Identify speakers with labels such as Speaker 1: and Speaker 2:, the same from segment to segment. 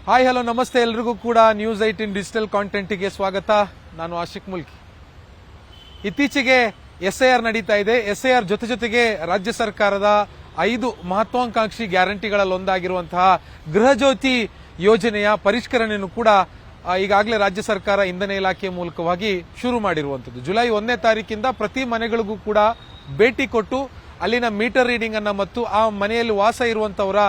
Speaker 1: Hi hello ನಮಸ್ತೆ ಎಲ್ರಿಗೂ ಕೂಡ ನ್ಯೂಸ್ 18 ಡಿಜಿಟಲ್ ಕಾಂಟೆಂಟ್ಗೆ ಸ್ವಾಗತ. ನಾನು ಆಶಿಕ್ ಮುಲ್ಕಿ. ಇತ್ತೀಚೆಗೆ ಎಸ್ಐಆರ್ ನಡೀತಾ ಇದೆ. ಎಸ್ಐಆರ್ ಜೊತೆಗೆ ರಾಜ್ಯ ಸರ್ಕಾರದ 5 ಮಹತ್ವಾಕಾಂಕ್ಷಿ ಗ್ಯಾರಂಟಿಗಳಲ್ಲಿ ಒಂದಾಗಿರುವಂತಹ ಗೃಹ ಜ್ಯೋತಿ ಯೋಜನೆಯ ಪರಿಷ್ಕರಣೆಯನ್ನು ಕೂಡ ಈಗಾಗಲೇ ರಾಜ್ಯ ಸರ್ಕಾರ ಇಂಧನ ಇಲಾಖೆ ಮೂಲಕವಾಗಿ ಶುರು ಮಾಡಿರುವಂತದ್ದು. ಜುಲೈ 1ನೇ ತಾರೀಕಿಂದ ಪ್ರತಿ ಮನೆಗಳಿಗೂ ಕೂಡ ಭೇಟಿ ಕೊಟ್ಟು ಅಲ್ಲಿನ ಮೀಟರ್ ರೀಡಿಂಗ್ ಅನ್ನ ಮತ್ತು ಆ ಮನೆಯಲ್ಲಿ ವಾಸ ಇರುವಂತವರ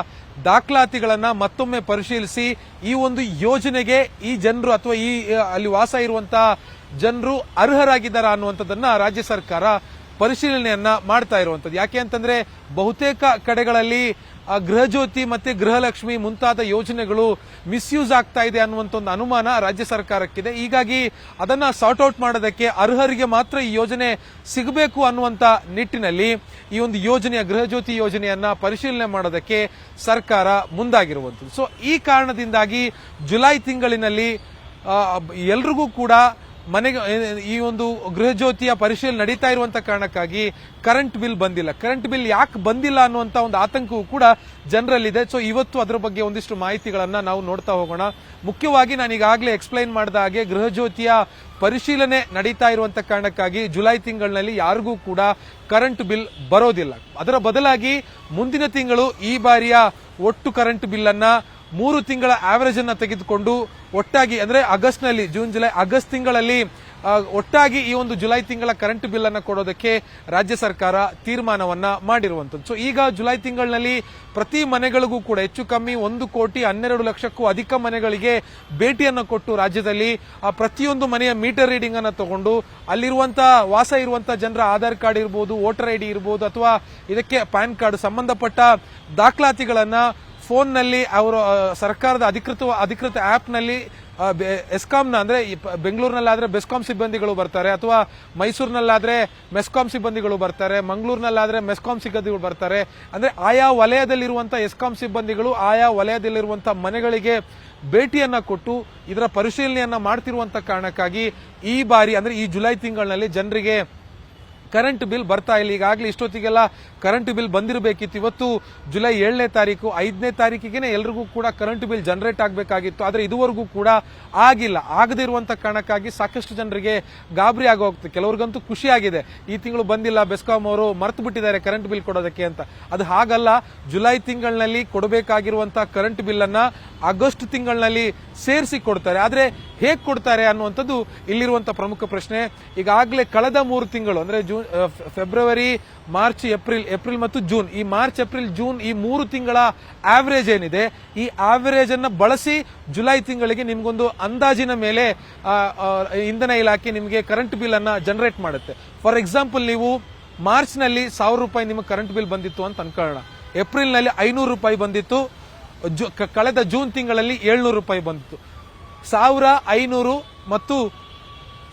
Speaker 1: ದಾಖಲಾತಿಗಳನ್ನ ಮತ್ತೊಮ್ಮೆ ಪರಿಶೀಲಿಸಿ ಈ ಒಂದು ಯೋಜನೆಗೆ ಈ ಜನರು ಅಥವಾ ಈ ಅಲ್ಲಿ ವಾಸ ಇರುವಂತಹ ಜನರು ಅರ್ಹರಾಗಿದ್ದಾರಾ ಅನ್ನುವಂಥದ್ದನ್ನ ರಾಜ್ಯ ಸರ್ಕಾರ ಪರಿಶೀಲನೆಯನ್ನ ಮಾಡ್ತಾ ಇರುವಂತದ್ದು. ಯಾಕೆ ಅಂತಂದ್ರೆ ಬಹುತೇಕ ಕಡೆಗಳಲ್ಲಿ ಗೃಹ ಜ್ಯೋತಿ ಮತ್ತೆ ಗೃಹಲಕ್ಷ್ಮಿ ಮುಂತಾದ ಯೋಜನೆಗಳು ಮಿಸ್ಯೂಸ್ ಆಗ್ತಾ ಇದೆ ಅನ್ನುವಂತ ಒಂದು ಅನುಮಾನ ರಾಜ್ಯ ಸರ್ಕಾರಕ್ಕಿದೆ. ಹೀಗಾಗಿ ಅದನ್ನ ಸಾರ್ಟ್ ಔಟ್ ಮಾಡೋದಕ್ಕೆ ಅರ್ಹರಿಗೆ ಮಾತ್ರ ಈ ಯೋಜನೆ ಸಿಗಬೇಕು ಅನ್ನುವಂತ ನಿಟ್ಟಿನಲ್ಲಿ ಈ ಒಂದು ಯೋಜನೆಯ ಗೃಹ ಜ್ಯೋತಿ ಯೋಜನೆಯನ್ನ ಪರಿಶೀಲನೆ ಮಾಡೋದಕ್ಕೆ ಸರ್ಕಾರ ಮುಂದಾಗಿರುವಂತದ್ದು. ಸೊ ಈ ಕಾರಣದಿಂದಾಗಿ ಜುಲೈ ತಿಂಗಳಿನಲ್ಲಿ ಎಲ್ರಿಗೂ ಕೂಡ ಮನೆಗೆ ಈ ಒಂದು ಗೃಹ ಜ್ಯೋತಿಯ ಪರಿಶೀಲನೆ ನಡೀತಾ ಇರುವಂತಹ ಕಾರಣಕ್ಕಾಗಿ ಕರೆಂಟ್ ಬಿಲ್ ಬಂದಿಲ್ಲ. ಕರೆಂಟ್ ಬಿಲ್ ಯಾಕೆ ಬಂದಿಲ್ಲ ಅನ್ನುವಂತ ಒಂದು ಆತಂಕವೂ ಕೂಡ ಜನರಲ್ಲಿದೆ. ಸೊ ಇವತ್ತು ಅದರ ಬಗ್ಗೆ ಒಂದಿಷ್ಟು ಮಾಹಿತಿಗಳನ್ನ ನಾವು ನೋಡ್ತಾ ಹೋಗೋಣ. ಮುಖ್ಯವಾಗಿ ನಾನು ಈಗಾಗಲೇ ಎಕ್ಸ್ಪ್ಲೈನ್ ಮಾಡಿದ ಹಾಗೆ ಗೃಹ ಜ್ಯೋತಿಯ ಪರಿಶೀಲನೆ ನಡೀತಾ ಇರುವಂತ ಕಾರಣಕ್ಕಾಗಿ ಜುಲೈ ತಿಂಗಳಿನಲ್ಲಿ ಯಾರಿಗೂ ಕೂಡ ಕರೆಂಟ್ ಬಿಲ್ ಬರೋದಿಲ್ಲ. ಅದರ ಬದಲಾಗಿ ಮುಂದಿನ ತಿಂಗಳು ಈ ಬಾರಿಯ ಒಟ್ಟು ಕರೆಂಟ್ ಬಿಲ್ ಅನ್ನ 3 ತಿಂಗಳ ಆವರೇಜ್ ಅನ್ನ ತೆಗೆದುಕೊಂಡು ಒಟ್ಟಾಗಿ ಅಂದ್ರೆ ಆಗಸ್ಟ್ ನಲ್ಲಿ ಆಗಸ್ಟ್ ತಿಂಗಳಲ್ಲಿ ಒಟ್ಟಾಗಿ ಈ ಒಂದು ಜುಲೈ ತಿಂಗಳ ಕರೆಂಟ್ ಬಿಲ್ ಅನ್ನ ಕೊಡೋದಕ್ಕೆ ರಾಜ್ಯ ಸರ್ಕಾರ ತೀರ್ಮಾನವನ್ನ ಮಾಡಿರುವಂತದ್ದು. ಸೊ ಈಗ ಜುಲೈ ತಿಂಗಳಿನಲ್ಲಿ ಪ್ರತಿ ಮನೆಗಳಿಗೂ ಕೂಡ ಹೆಚ್ಚು ಕಮ್ಮಿ 1,12,00,000ಕ್ಕೂ ಅಧಿಕ ಮನೆಗಳಿಗೆ ಭೇಟಿಯನ್ನು ಕೊಟ್ಟು ರಾಜ್ಯದಲ್ಲಿ ಪ್ರತಿಯೊಂದು ಮನೆಯ ಮೀಟರ್ ರೀಡಿಂಗ್ ಅನ್ನ ತಗೊಂಡು ಅಲ್ಲಿರುವಂತಹ ವಾಸ ಇರುವಂತಹ ಜನರ ಆಧಾರ್ ಕಾರ್ಡ್ ಇರಬಹುದು, ವೋಟರ್ ಐಡಿ ಇರಬಹುದು ಅಥವಾ ಇದಕ್ಕೆ ಪ್ಯಾನ್ ಕಾರ್ಡ್ ಸಂಬಂಧಪಟ್ಟ ದಾಖಲಾತಿಗಳನ್ನ ಫೋನ್ ನಲ್ಲಿ ಅವರು ಸರ್ಕಾರದ ಅಧಿಕೃತ ಆಪ್ ನಲ್ಲಿ ಎಸ್ಕಾಂನ ಅಂದ್ರೆ ಬೆಂಗಳೂರಿನಲ್ಲಾದ್ರೆ ಬೆಸ್ಕಾಂ ಸಿಬ್ಬಂದಿಗಳು ಬರ್ತಾರೆ, ಅಥವಾ ಮೈಸೂರಿನಲ್ಲಾದ್ರೆ ಮೆಸ್ಕಾಂ ಸಿಬ್ಬಂದಿಗಳು ಬರ್ತಾರೆ, ಮಂಗಳೂರಿನಲ್ಲಾದ್ರೆ ಮೆಸ್ಕಾಂ ಸಿಬ್ಬಂದಿಗಳು ಬರ್ತಾರೆ. ಅಂದ್ರೆ ಆಯಾ ವಲಯದಲ್ಲಿರುವಂತಹ ಎಸ್ಕಾಂ ಸಿಬ್ಬಂದಿಗಳು ಆಯಾ ವಲಯದಲ್ಲಿರುವಂತಹ ಮನೆಗಳಿಗೆ ಭೇಟಿಯನ್ನ ಕೊಟ್ಟು ಇದರ ಪರಿಶೀಲನೆಯನ್ನ ಮಾಡ್ತಿರುವಂತಹ ಕಾರಣಕ್ಕಾಗಿ ಈ ಬಾರಿ ಅಂದ್ರೆ ಈ ಜುಲೈ ತಿಂಗಳಿನಲ್ಲಿ ಜನರಿಗೆ ಕರೆಂಟ್ ಬಿಲ್ ಬರ್ತಾ ಇಲ್ಲ. ಈಗಾಗಲೇ ಇಷ್ಟೊತ್ತಿಗೆಲ್ಲ ಕರೆಂಟ್ ಬಿಲ್ ಬಂದಿರಬೇಕಿತ್ತು. ಇವತ್ತು ಜುಲೈ 7ನೇ ತಾರೀಕು, 5ನೇ ತಾರೀಕಿಗೆ ಎಲ್ರಿಗೂ ಕೂಡ ಕರೆಂಟ್ ಬಿಲ್ ಜನರೇಟ್ ಆಗಬೇಕಾಗಿತ್ತು. ಆದ್ರೆ ಇದುವರೆಗೂ ಕೂಡ ಆಗಿಲ್ಲ. ಆಗದೇ ಇರುವಂತ ಕಾರಣಕ್ಕಾಗಿ ಸಾಕಷ್ಟು ಜನರಿಗೆ ಗಾಬರಿ ಆಗೋಗ್ತದೆ. ಕೆಲವ್ರಿಗಂತೂ ಖುಷಿ ಆಗಿದೆ, ಈ ತಿಂಗಳು ಬಂದಿಲ್ಲ, ಬೆಸ್ಕಾಂ ಅವರು ಮರೆತು ಬಿಟ್ಟಿದ್ದಾರೆ ಕರೆಂಟ್ ಬಿಲ್ ಕೊಡೋದಕ್ಕೆ ಅಂತ. ಅದು ಹಾಗಲ್ಲ. ಜುಲೈ ತಿಂಗಳಿನಲ್ಲಿ ಕೊಡಬೇಕಾಗಿರುವಂತಹ ಕರೆಂಟ್ ಬಿಲ್ ಅನ್ನ ಆಗಸ್ಟ್ ತಿಂಗಳಿನಲ್ಲಿ ಸೇರಿಸಿ ಕೊಡ್ತಾರೆ. ಆದ್ರೆ ಹೇಗೆ ಕೊಡ್ತಾರೆ ಅನ್ನುವಂಥದ್ದು ಇಲ್ಲಿರುವಂತಹ ಪ್ರಮುಖ ಪ್ರಶ್ನೆ. ಈಗಾಗಲೇ ಕಳೆದ 3 ತಿಂಗಳು ಅಂದ್ರೆ ಫೆಬ್ರವರಿ, ಮಾರ್ಚ್, ಏಪ್ರಿಲ್ ಮತ್ತು ಜೂನ್, ಈ ಮಾರ್ಚ್, ಏಪ್ರಿಲ್, ಜೂನ್ ಈ 3 ತಿಂಗಳ ಆವರೇಜ್ ಏನಿದೆ, ಈ ಆವರೇಜ್ ಅನ್ನ ಬಳಸಿ ಜುಲೈ ತಿಂಗಳಿಗೆ ನಿಮ್ಗೊಂದು ಅಂದಾಜಿನ ಮೇಲೆ ಇಂಧನ ಇಲಾಖೆ ನಿಮಗೆ ಕರೆಂಟ್ ಬಿಲ್ ಅನ್ನ ಜನರೇಟ್ ಮಾಡುತ್ತೆ. ಫಾರ್ ಎಕ್ಸಾಂಪಲ್, ನೀವು ಮಾರ್ಚ್ ನಲ್ಲಿ 1,000 ರೂಪಾಯಿ ನಿಮಗೆ ಕರೆಂಟ್ ಬಿಲ್ ಬಂದಿತ್ತು ಅಂತ ಅನ್ಕೊಳ್ಳೋಣ. ಏಪ್ರಿಲ್ ನಲ್ಲಿ 500 ರೂಪಾಯಿ ಬಂದಿತ್ತು. ಕಳೆದ ಜೂನ್ ತಿಂಗಳಲ್ಲಿ 700 ರೂಪಾಯಿ ಬಂದಿತ್ತು. 1,500 ಮತ್ತು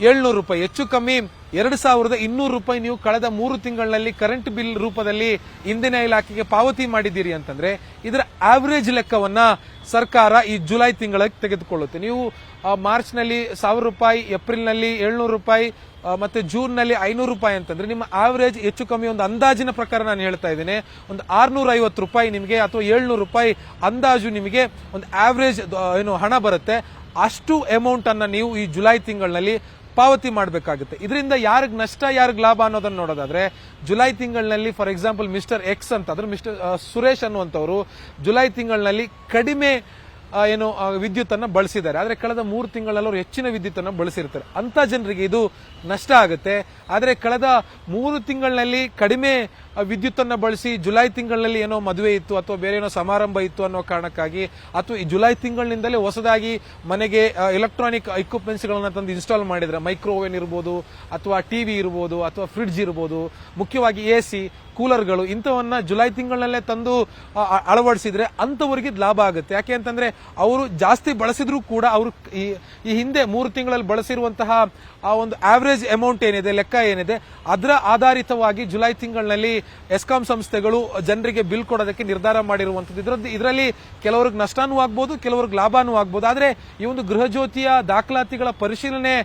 Speaker 1: 700 ರೂಪಾಯಿ ಹೆಚ್ಚು ಕಮ್ಮಿ 2,200 ರೂಪಾಯಿ ನೀವು ಕಳೆದ 3 ತಿಂಗಳಿನಲ್ಲಿ ಕರೆಂಟ್ ಬಿಲ್ ರೂಪದಲ್ಲಿ ಇಂಧನ ಇಲಾಖೆಗೆ ಪಾವತಿ ಮಾಡಿದ್ದೀರಿ ಅಂತಂದ್ರೆ ಇದರ ಆವರೇಜ್ ಲೆಕ್ಕವನ್ನ ಸರ್ಕಾರ ಈ ಜುಲೈ ತಿಂಗಳಿಗೆ ತೆಗೆದುಕೊಳ್ಳುತ್ತೆ. ನೀವು ಮಾರ್ಚ್ ನಲ್ಲಿ 1,000 ರೂಪಾಯಿ, ಏಪ್ರಿಲ್ ನಲ್ಲಿ 700 ರೂಪಾಯಿ ಮತ್ತೆ ಜೂನ್ ನಲ್ಲಿ 500 ರೂಪಾಯಿ ಅಂತಂದ್ರೆ ನಿಮ್ಮ ಆವರೇಜ್ ಹೆಚ್ಚು ಕಮ್ಮಿ ಒಂದು ಅಂದಾಜಿನ ಪ್ರಕಾರ ನಾನು ಹೇಳ್ತಾ ಇದ್ದೇನೆ, ಒಂದು 650 ರೂಪಾಯಿ ನಿಮಗೆ ಅಥವಾ 700 ರೂಪಾಯಿ ಅಂದಾಜು ನಿಮಗೆ ಒಂದು ಆವರೇಜ್ ಹಣ ಬರುತ್ತೆ. ಅಷ್ಟು ಅಮೌಂಟ್ ಅನ್ನ ನೀವು ಈ ಜುಲೈ ತಿಂಗಳಿನಲ್ಲಿ ಪಾವತಿ ಮಾಡಬೇಕಾಗುತ್ತೆ. ಇದರಿಂದ ಯಾರಿಗ್ ನಷ್ಟ ಯಾರಿಗ್ ಲಾಭ ಅನ್ನೋದನ್ನ ನೋಡೋದಾದ್ರೆ ಜುಲೈ ತಿಂಗಳಿನಲ್ಲಿ ಫಾರ್ ಎಕ್ಸಾಂಪಲ್ ಮಿಸ್ಟರ್ ಎಕ್ಸ್ ಅಂತ ಅಂದ್ರೆ ಮಿಸ್ಟರ್ ಸುರೇಶ್ ಅನ್ನುವಂಥವ್ರು ಜುಲೈ ತಿಂಗಳಿನಲ್ಲಿ ಕಡಿಮೆ ವಿದ್ಯುತ್ ಅನ್ನ ಬಳಸಿದ್ದಾರೆ. ಆದ್ರೆ ಕಳೆದ 3 ತಿಂಗಳಲ್ಲಿ ಅವರು ಹೆಚ್ಚಿನ ವಿದ್ಯುತ್ ಅನ್ನ ಬಳಸಿರ್ತಾರೆ. ಅಂತ ಜನರಿಗೆ ಇದು ನಷ್ಟ ಆಗುತ್ತೆ. ಆದ್ರೆ ಕಳೆದ 3 ತಿಂಗಳಿನಲ್ಲಿ ಕಡಿಮೆ ವಿದ್ಯುತ್ ಅನ್ನ ಬಳಸಿ ಜುಲೈ ತಿಂಗಳಿನಲ್ಲಿ ಏನೋ ಮದುವೆ ಇತ್ತು ಅಥವಾ ಬೇರೆ ಏನೋ ಸಮಾರಂಭ ಇತ್ತು ಅನ್ನೋ ಕಾರಣಕ್ಕಾಗಿ ಅಥವಾ ಈ ಜುಲೈ ತಿಂಗಳಿನಿಂದಲೇ ಹೊಸದಾಗಿ ಮನೆಗೆ ಎಲೆಕ್ಟ್ರಾನಿಕ್ ಇಕ್ವಿಪ್ಮೆಂಟ್ಸ್ ಗಳನ್ನ ತಂದು ಇನ್ಸ್ಟಾಲ್ ಮಾಡಿದ್ರೆ, ಮೈಕ್ರೋವೇವ್ ಇರಬಹುದು ಅಥವಾ ಟಿವಿ ಇರಬಹುದು ಅಥವಾ ಫ್ರಿಡ್ಜ್ ಇರಬಹುದು, ಮುಖ್ಯವಾಗಿ AC, ಕೂಲರ್ಗಳು ಇಂಥವನ್ನ ಜುಲೈ ತಿಂಗಳಲ್ಲೇ ತಂದು ಅಳವಡಿಸಿದ್ರೆ ಅಂತವರಿಗೆ ಲಾಭ ಆಗುತ್ತೆ. ಯಾಕೆ ಅಂತಂದ್ರೆ ಅವರು ಜಾಸ್ತಿ ಬಳಸಿದ್ರು ಕೂಡ ಅವರು ಈ ಹಿಂದೆ 3 ತಿಂಗಳಲ್ಲಿ ಬಳಸಿರುವಂತಹ ಆ ಒಂದು ಆವರೇಜ್ ಅಮೌಂಟ್ ಏನಿದೆ, ಲೆಕ್ಕ ಏನಿದೆ, ಅದರ ಆಧಾರಿತವಾಗಿ ಜುಲೈ ತಿಂಗಳಿನಲ್ಲಿ ಎಸ್ಕಾಂ ಸಂಸ್ಥೆಗಳು ಜನರಿಗೆ ಬಿಲ್ ಕೊಡೋದಕ್ಕೆ ನಿರ್ಧಾರ ಮಾಡಿರುವಂತದ್ದು. ಇದರಲ್ಲಿ ಕೆಲವ್ರಿಗೆ ನಷ್ಟನೂ ಆಗ್ಬೋದು, ಕೆಲವ್ರಿಗೆ ಲಾಭನೂ ಆಗ್ಬೋದು. ಆದ್ರೆ ಈ ಒಂದು ಗೃಹ ಜ್ಯೋತಿಯ ದಾಖಲಾತಿಗಳ ಪರಿಶೀಲನೆ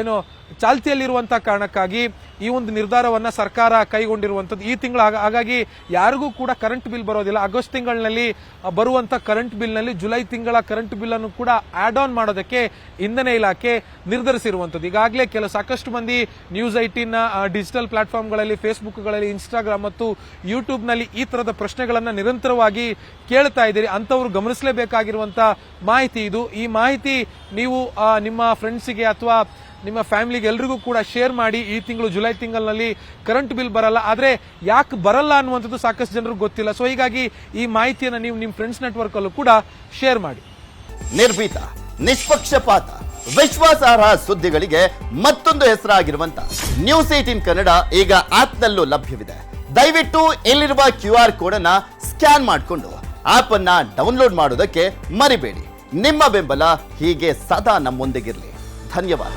Speaker 1: ಏನು ಚಾಲ್ತಿಯಲ್ಲಿರುವಂತಹ ಕಾರಣಕ್ಕಾಗಿ ಈ ಒಂದು ನಿರ್ಧಾರವನ್ನ ಸರ್ಕಾರ ಕೈಗೊಂಡಿರುವಂತದ್ದು ಈ ತಿಂಗಳು. ಹಾಗಾಗಿ ಯಾರಿಗೂ ಕೂಡ ಕರೆಂಟ್ ಬಿಲ್ ಬರೋದಿಲ್ಲ. ಆಗಸ್ಟ್ ತಿಂಗಳಿನಲ್ಲಿ ಬರುವಂತ ಕರೆಂಟ್ ಬಿಲ್ ನಲ್ಲಿ ಜುಲೈ ತಿಂಗಳ ಕರೆಂಟ್ ಬಿಲ್ ಅನ್ನು ಕೂಡ ಆಡ್ ಆನ್ ಮಾಡೋದಕ್ಕೆ ಇಂಧನ ಇಲಾಖೆ ನಿರ್ಧರಿಸಿರುವಂತದ್ದು. ಈಗಾಗಲೇ ಸಾಕಷ್ಟು ಮಂದಿ News18 ಡಿಜಿಟಲ್ ಪ್ಲಾಟ್ಫಾರ್ಮ್ಗಳಲ್ಲಿ, ಫೇಸ್ಬುಕ್ಗಳಲ್ಲಿ, ಇನ್ಸ್ಟಾಗ್ರಾಮ್ ಮತ್ತು ಯೂಟ್ಯೂಬ್ ನಲ್ಲಿ ಈ ತರದ ಪ್ರಶ್ನೆಗಳನ್ನ ನಿರಂತರವಾಗಿ ಕೇಳ್ತಾ ಇದ್ದೀರಿ. ಅಂತವರು ಗಮನಿಸಲೇಬೇಕಾಗಿರುವಂತಹ ಮಾಹಿತಿ ಇದು. ಈ ಮಾಹಿತಿ ನೀವು ನಿಮ್ಮ ಫ್ರೆಂಡ್ಸಿಗೆ ಅಥವಾ ನಿಮ್ಮ ಫ್ಯಾಮಿಲಿಗೆ ಎಲ್ರಿಗೂ ಕೂಡ ಶೇರ್ ಮಾಡಿ. ಈ ತಿಂಗಳು ಜುಲೈ ತಿಂಗಳಲ್ಲಿ ಕರೆಂಟ್ ಬಿಲ್ ಬರಲ್ಲ, ಆದ್ರೆ ಯಾಕೆ ಬರಲ್ಲ ಅನ್ನುವಂಥದ್ದು ಸಾಕಷ್ಟು ಜನರಿಗೆ ಗೊತ್ತಿಲ್ಲ. ಸೊ ಹೀಗಾಗಿ ಈ ಮಾಹಿತಿಯನ್ನು ನೀವು ನಿಮ್ಮ ಫ್ರೆಂಡ್ಸ್ ನೆಟ್ವರ್ಕ್ ಅಲ್ಲೂ ಕೂಡ ಶೇರ್ ಮಾಡಿ.
Speaker 2: ನಿರ್ಭೀತ, ನಿಷ್ಪಕ್ಷಪಾತ, ವಿಶ್ವಾಸಾರ್ಹ ಸುದ್ದಿಗಳಿಗೆ ಮತ್ತೊಂದು ಹೆಸರಾಗಿರುವಂತ News18 ಕನ್ನಡ ಈಗ ಆಪ್ನಲ್ಲೂ ಲಭ್ಯವಿದೆ. ದಯವಿಟ್ಟು ಇಲ್ಲಿರುವ QR ಕೋಡ್ ಅನ್ನ ಸ್ಕ್ಯಾನ್ ಮಾಡಿಕೊಂಡು ಆಪ್ ಅನ್ನ ಡೌನ್ಲೋಡ್ ಮಾಡೋದಕ್ಕೆ ಮರಿಬೇಡಿ. ನಿಮ್ಮ ಬೆಂಬಲ ಹೀಗೆ ಸದಾ ನಮ್ಮೊಂದಿಗಿರಲಿ. ಧನ್ಯವಾದ.